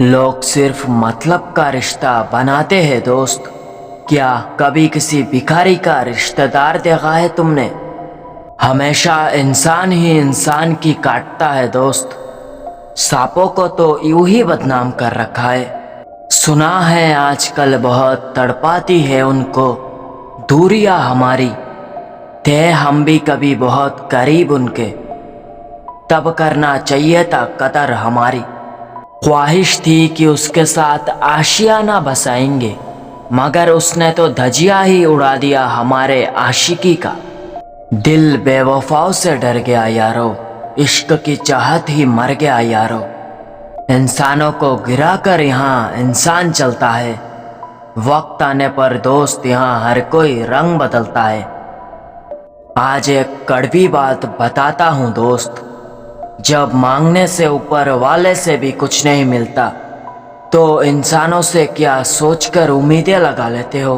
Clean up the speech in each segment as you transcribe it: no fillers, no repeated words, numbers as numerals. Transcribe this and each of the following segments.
लोग सिर्फ मतलब का रिश्ता बनाते हैं दोस्त। क्या कभी किसी भिखारी का रिश्तेदार देखा है तुमने? हमेशा इंसान ही इंसान की काटता है दोस्त। सांपों को तो यूं ही बदनाम कर रखा है। सुना है आजकल बहुत तड़पाती है उनको दूरियां हमारी। थे हम भी कभी बहुत करीब उनके, तब करना चाहिए था कदर हमारी। ख्वाहिश थी कि उसके साथ आशियाना बसाएंगे, मगर उसने तो धजिया ही उड़ा दिया हमारे आशिकी का। दिल बेवफाओं से डर गया यारो, इश्क की चाहत ही मर गया यारो। इंसानों को गिरा कर यहाँ इंसान चलता है, वक्त आने पर दोस्त यहाँ हर कोई रंग बदलता है। आज एक कड़वी बात बताता हूँ दोस्त, जब मांगने से ऊपर वाले से भी कुछ नहीं मिलता तो इंसानों से क्या सोचकर उम्मीदें लगा लेते हो?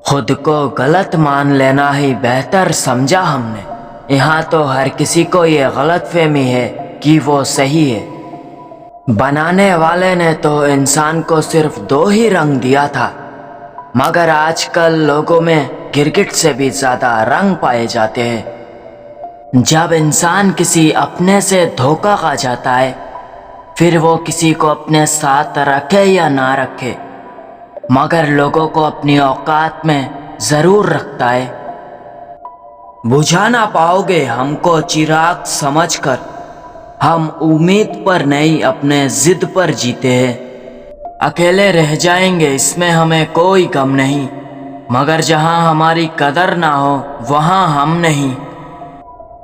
खुद को गलत मान लेना ही बेहतर समझा हमने। यहाँ तो हर किसी को ये गलतफहमी है कि वो सही है। बनाने वाले ने तो इंसान को सिर्फ दो ही रंग दिया था, मगर आजकल लोगों में गिरगिट से भी ज्यादा रंग पाए जाते हैं। जब इंसान किसी अपने से धोखा खा जाता है, फिर वो किसी को अपने साथ रखे या ना रखे, मगर लोगों को अपनी औकात में जरूर रखता है। बुझा ना पाओगे हमको चिराग समझकर, हम उम्मीद पर नहीं अपने जिद पर जीते हैं। अकेले रह जाएंगे इसमें हमें कोई गम नहीं, मगर जहां हमारी कदर ना हो वहां हम नहीं।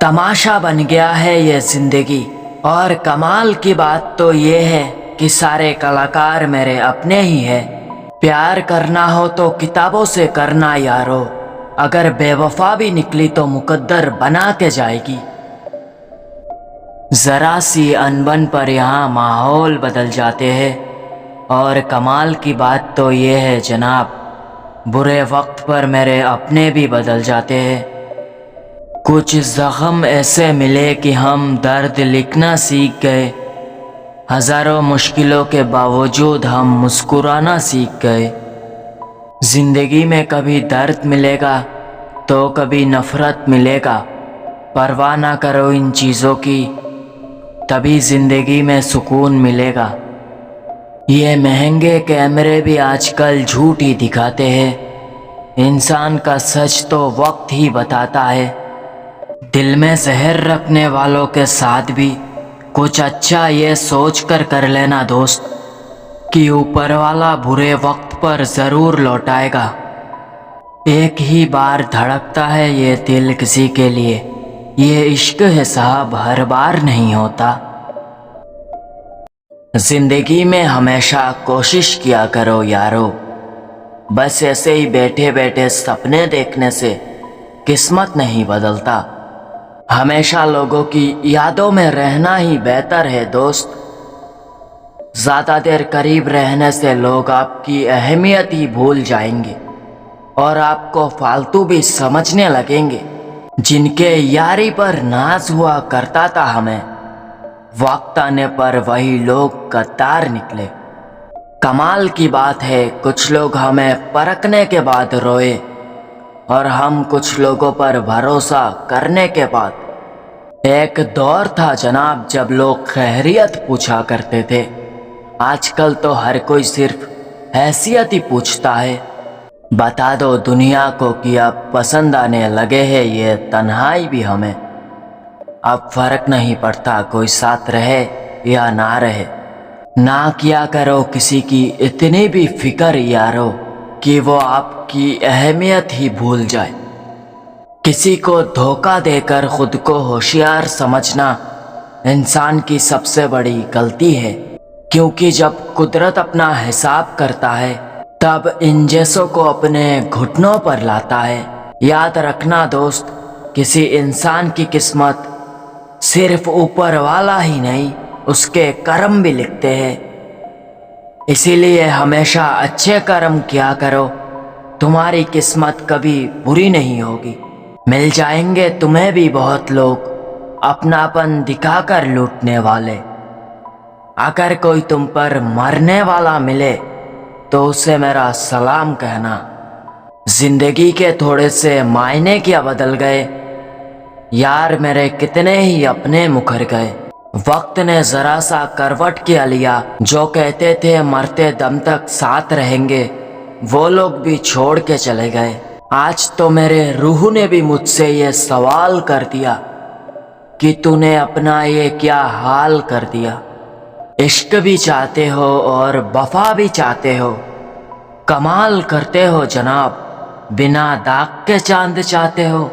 तमाशा बन गया है ये जिंदगी, और कमाल की बात तो ये है कि सारे कलाकार मेरे अपने ही है। प्यार करना हो तो किताबों से करना यारो, अगर बेवफा भी निकली तो मुकद्दर बना के जाएगी। जरा सी अनबन पर यहाँ माहौल बदल जाते हैं, और कमाल की बात तो ये है जनाब, बुरे वक्त पर मेरे अपने भी बदल जाते हैं। कुछ जख्म ऐसे मिले कि हम दर्द लिखना सीख गए, हजारों मुश्किलों के बावजूद हम मुस्कुराना सीख गए। जिंदगी में कभी दर्द मिलेगा तो कभी नफरत मिलेगा, परवाह ना करो इन चीज़ों की, तभी जिंदगी में सुकून मिलेगा। ये महंगे कैमरे भी आजकल झूठ ही दिखाते हैं, इंसान का सच तो वक्त ही बताता है। दिल में जहर रखने वालों के साथ भी कुछ अच्छा ये सोच कर लेना दोस्त, कि ऊपर वाला बुरे वक्त पर ज़रूर लौटाएगा। एक ही बार धड़कता है ये दिल किसी के लिए, ये इश्क है साहब हर बार नहीं होता। जिंदगी में हमेशा कोशिश किया करो यारो, बस ऐसे ही बैठे बैठे सपने देखने से किस्मत नहीं बदलता। हमेशा लोगों की यादों में रहना ही बेहतर है दोस्त। ज्यादा देर करीब रहने से लोग आपकी अहमियत ही भूल जाएंगे और आपको फालतू भी समझने लगेंगे। जिनके यारी पर नाज हुआ करता था हमें, वक्त आने पर वही लोग गद्दार निकले। कमाल की बात है कुछ लोग हमें परखने के बाद रोए, और हम कुछ लोगों पर भरोसा करने के बाद। एक दौर था जनाब जब लोग खैरियत पूछा करते थे, आजकल तो हर कोई सिर्फ हैसियत ही पूछता है। बता दो दुनिया को कि अब पसंद आने लगे हैं ये तन्हाई भी हमें। अब फर्क नहीं पड़ता कोई साथ रहे या ना रहे। ना किया करो किसी की इतनी भी फिक्र यारो कि वो आपकी अहमियत ही भूल जाए। किसी को धोखा देकर खुद को होशियार समझना इंसान की सबसे बड़ी गलती है, क्योंकि जब कुदरत अपना हिसाब करता है तब इन जैसों को अपने घुटनों पर लाता है। याद रखना दोस्त, किसी इंसान की किस्मत सिर्फ ऊपर वाला ही नहीं उसके कर्म भी लिखते हैं। इसीलिए हमेशा अच्छे कर्म किया करो, तुम्हारी किस्मत कभी बुरी नहीं होगी। मिल जाएंगे तुम्हें भी बहुत लोग अपनापन दिखाकर लूटने वाले। अगर कोई तुम पर मरने वाला मिले तो उसे मेरा सलाम कहना। जिंदगी के थोड़े से मायने क्या बदल गए, यार मेरे कितने ही अपने मुकर गए। वक्त ने जरा सा करवट किया लिया, जो कहते थे मरते दम तक साथ रहेंगे वो लोग भी छोड़ के चले गए। आज तो मेरे रूह ने भी मुझसे ये सवाल कर दिया कि तूने अपना ये क्या हाल कर दिया। इश्क भी चाहते हो और वफा भी चाहते हो, कमाल करते हो जनाब, बिना दाग के चांद चाहते हो।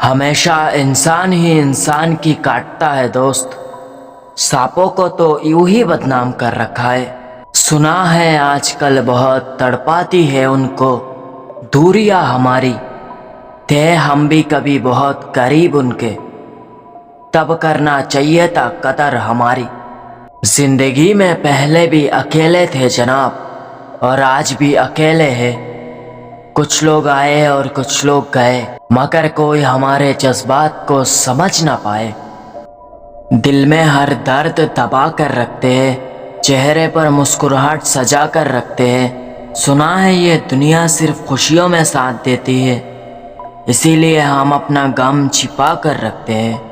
हमेशा इंसान ही इंसान की काटता है दोस्त, सांपों को तो यूं ही बदनाम कर रखा है। सुना है आजकल बहुत तड़पाती है उनको दूरियां हमारी, थे हम भी कभी बहुत करीब उनके, तब करना चाहिए था कदर हमारी। जिंदगी में पहले भी अकेले थे जनाब, और आज भी अकेले हैं। कुछ लोग आए और कुछ लोग गए, मगर कोई हमारे जज्बात को समझ ना पाए। दिल में हर दर्द दबा कर रखते हैं, चेहरे पर मुस्कुराहट सजा कर रखते हैं। सुना है ये दुनिया सिर्फ खुशियों में साथ देती है, इसीलिए हम अपना गम छिपा कर रखते हैं।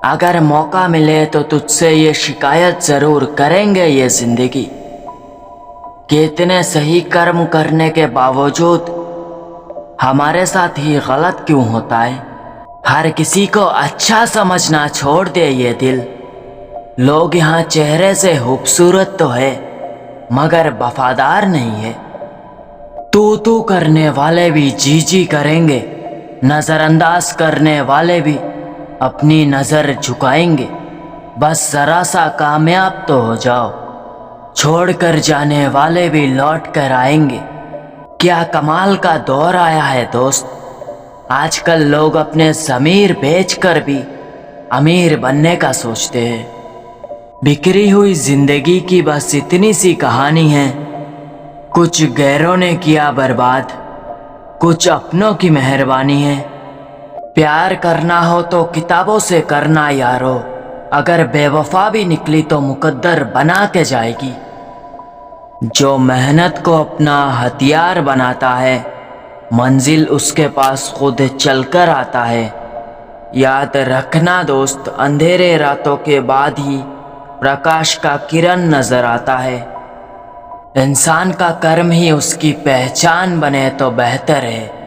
अगर मौका मिले तो तुझसे ये शिकायत ज़रूर करेंगे ये ज़िंदगी कि इतने सही कर्म करने के बावजूद हमारे साथ ही गलत क्यों होता है। हर किसी को अच्छा समझना छोड़ दे ये दिल, लोग यहाँ चेहरे से खूबसूरत तो है मगर वफादार नहीं है। तू करने वाले भी जी करेंगे, नज़रअंदाज करने वाले भी अपनी नज़र झुकाएंगे। बस ज़रा सा कामयाब तो हो जाओ, छोड़कर जाने वाले भी लौट कर आएंगे। क्या कमाल का दौर आया है दोस्त, आजकल लोग अपने ज़मीर बेचकर भी अमीर बनने का सोचते हैं। बिखरी हुई जिंदगी की बस इतनी सी कहानी है, कुछ गैरों ने किया बर्बाद, कुछ अपनों की मेहरबानी है। प्यार करना हो तो किताबों से करना यारो, अगर बेवफा भी निकली तो मुकद्दर बना के जाएगी। जो मेहनत को अपना हथियार बनाता है, मंजिल उसके पास खुद चलकर आता है। याद रखना दोस्त, अंधेरे रातों के बाद ही प्रकाश का किरण नजर आता है। इंसान का कर्म ही उसकी पहचान बने तो बेहतर है।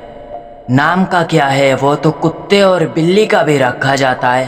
नाम का क्या है, वो तो कुत्ते और बिल्ली का भी रखा जाता है।